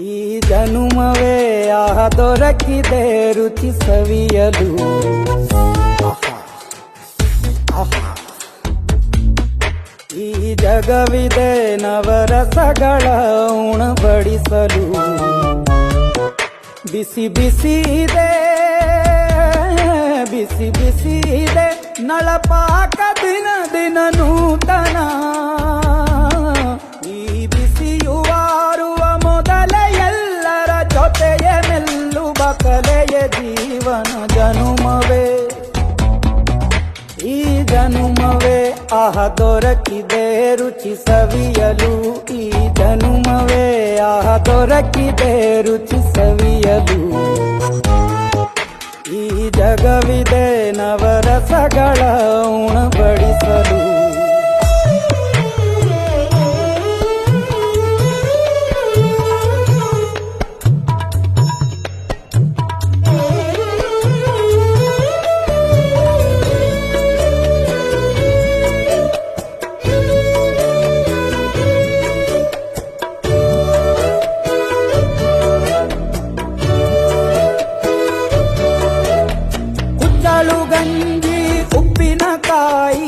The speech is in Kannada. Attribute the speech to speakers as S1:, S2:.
S1: ಈ ಜನುಮವೇ ಆಹ ದೊರಕಿದೆ ರುಚಿ ಸವಿಯಲು. ಈ ಜಗವಿದೆ ನವರಸಗಳ ಉಣಬಡಿಸಲು. ಬಿಸಿ ಬಿಸಿ ಇದೆ, ಬಿಸಿ ಬಿಸಿ ಇದೆ ನಳಪಾಕ ದಿನ ದಿನ ನೂತನ. ಈ ಬಿಸಿಯುವಾರುವ ಮೊದಲೇ ಎಲ್ಲರ ಜೊತೆಯೇ ಮೆಲ್ಲುವ ಕಲೆಯ ಜೀವನ ಜನುಮವೇ. ಈ ಜನುಮವೇ ಆಹ ದೊರಕಿದೆ ರುಚಿ ಸವಿಯಲು. ಈ ಜನುಮವೇ ಆಹ ದೊರಕಿದೆ ರುಚಿ ಸವಿಯಲು. ಈ ಜಗವಿದೆ ನವರಸಗಳ ಉಣಬಡಿಸಲು. ಗಂಜಿ ಉಪ್ಪಿನಕಾಯಿ